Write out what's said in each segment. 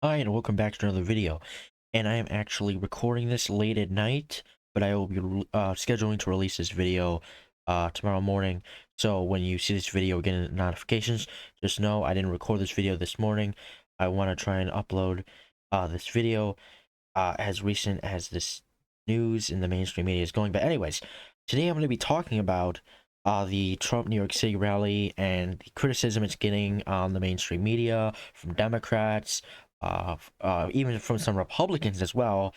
Hi, and welcome back to another video. And I am actually recording this late at night, but I will be scheduling to release this video tomorrow morning. So when you see this video getting notifications, just know I didn't record this video this morning. I want to try and upload this video as recent as this news in the mainstream media is going. But anyways, today I'm going to be talking about the Trump New York City rally and the criticism it's getting on the mainstream media from Democrats, even from some Republicans as well.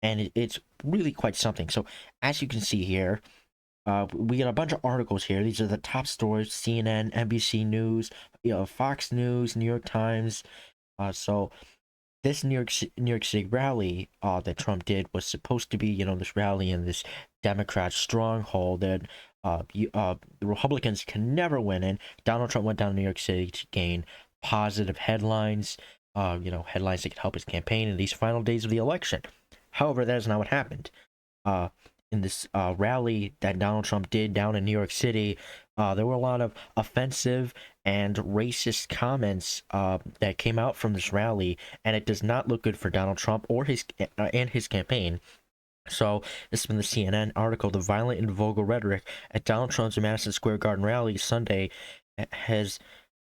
And it's really quite something. So as you can see here, we got a bunch of articles here. These are the top stories: CNN, NBC News, Fox News, New York Times. So this New York City rally that Trump did was supposed to be, this rally in this Democrat stronghold that the Republicans can never win in. Donald Trump went down to New York City to gain positive headlines, headlines that could help his campaign in these final days of the election. However, that is not what happened. Uh, in this rally that Donald Trump did down in New York City, there were a lot of offensive and racist comments that came out from this rally, and it does not look good for Donald Trump or his campaign. So this is from the CNN article. The violent and vulgar rhetoric at Donald Trump's Madison Square Garden rally Sunday has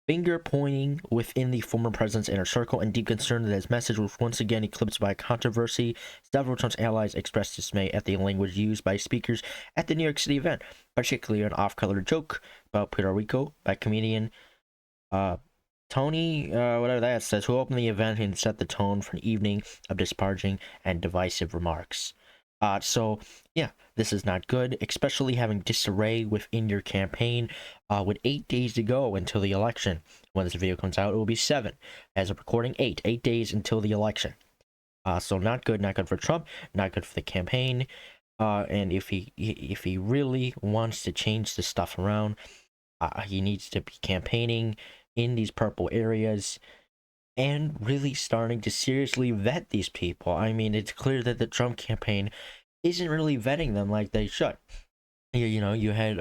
finger pointing within the former president's inner circle and deep concern that his message was once again eclipsed by controversy. Several of Trump's allies expressed dismay at the language used by speakers at the New York City event, particularly an off-color joke about Puerto Rico by comedian uh, Tony, whatever that says, who opened the event and set the tone for an evening of disparaging and divisive remarks. So yeah, this is not good, especially having disarray within your campaign. With 8 days to go until the election, when this video comes out, it will be 7. As of recording, 8 days until the election. So not good, not good for Trump, not good for the campaign. And if he really wants to change this stuff around, he needs to be campaigning in these purple areas and really starting to seriously vet these people. I mean, it's clear that the Trump campaign isn't really vetting them like they should. You had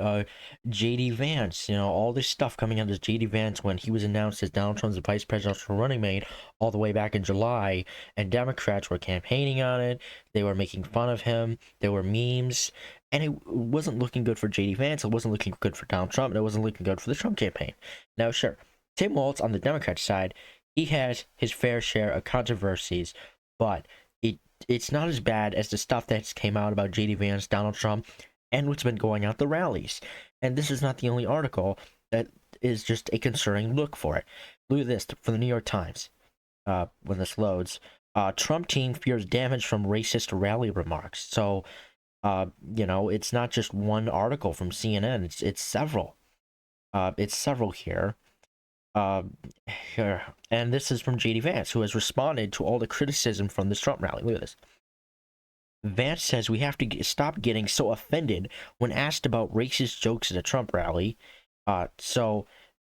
JD Vance, all this stuff coming out of JD Vance when he was announced as Donald Trump's vice presidential running mate all the way back in July, and Democrats were campaigning on it. They were making fun of him. There were memes, and it wasn't looking good for JD Vance. It wasn't looking good for Donald Trump, and it wasn't looking good for the Trump campaign. Now, sure, Tim Walz on the Democrat side, he has his fair share of controversies, but it's not as bad as the stuff that's came out about JD Vance, Donald Trump, and what's been going out the rallies. And this is not the only article that is just a concerning look for it. Look at this from the New York Times. When this loads, Trump team fears damage from racist rally remarks. So, it's not just one article from CNN. It's several. It's several here. Here, and this is from JD Vance, who has responded to all the criticism from this Trump rally. Look at this. Vance says we have to stop getting so offended when asked about racist jokes at a Trump rally. So,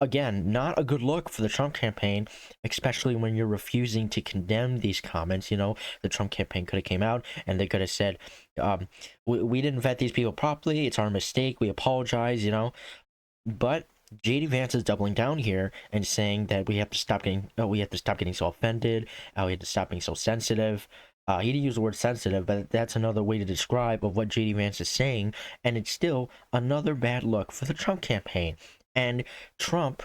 again, not a good look for the Trump campaign, especially when you're refusing to condemn these comments. The Trump campaign could have came out and they could have said, we didn't vet these people properly. It's our mistake. We apologize, But JD Vance is doubling down here and saying that we have to stop getting so offended. We have to stop being so sensitive. He didn't use the word sensitive, but that's another way to describe of what JD Vance is saying, and it's still another bad look for the Trump campaign. And Trump,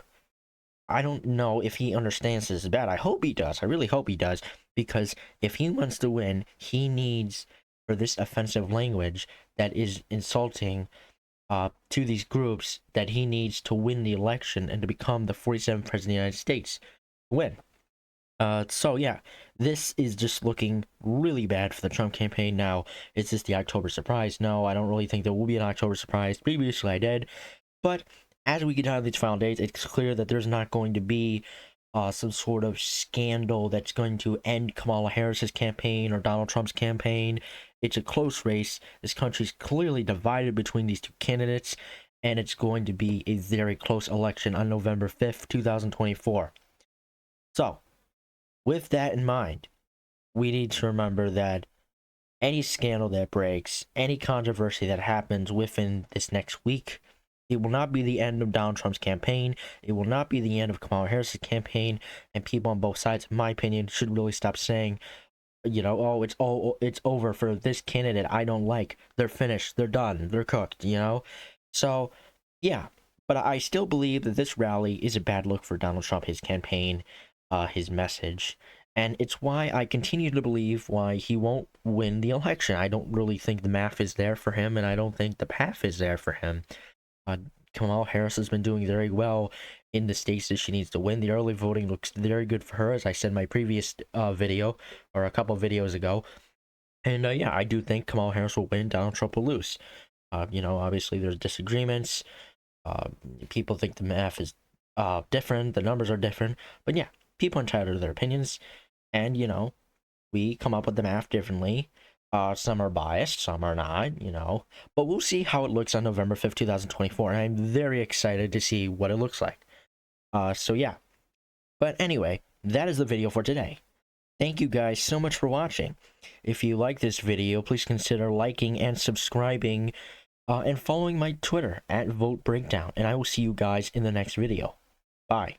I don't know if he understands this is bad. I hope he does. I really hope he does, because if he wants to win, he needs for this offensive language that is insulting to these groups, that he needs to win the election and to become the 47th president of the United States to win. So yeah, this is just looking really bad for the Trump campaign now. Is this the October surprise? No, I don't really think there will be an October surprise. Previously I did, but as we get down to these final days, it's clear that there's not going to be some sort of scandal that's going to end Kamala Harris's campaign or Donald Trump's campaign. It's a close race. This country's clearly divided between these two candidates, and it's going to be a very close election on November 5th, 2024. So, with that in mind, we need to remember that any scandal that breaks, any controversy that happens within this next week, It will not be the end of Donald Trump's campaign. It will not be the end of Kamala Harris's campaign. And people on both sides, in my opinion, should really stop saying, you know, oh, it's over for this candidate I don't like. They're finished. They're done. They're cooked. You know, so yeah. But I still believe that this rally is a bad look for Donald Trump, his campaign, his message, and it's why I continue to believe why he won't win the election. I don't really think the math is there for him, and I don't think the path is there for him. Uh, Kamala Harris has been doing very well in the states that she needs to win. The early voting looks very good for her, as I said in my previous video, or a couple videos ago. And yeah, I do think Kamala Harris will win, Donald Trump will lose. You know, obviously there's disagreements. People think the math is different, the numbers are different. But yeah, people are entitled to their opinions. And, you know, we come up with the math differently. Some are biased, some are not, you know. But we'll see how it looks on November 5th, 2024. And I'm very excited to see what it looks like. So yeah. But anyway, that is the video for today. Thank you guys so much for watching. If you like this video, please consider liking and subscribing and following my Twitter @VoteBreakdown. And I will see you guys in the next video. Bye.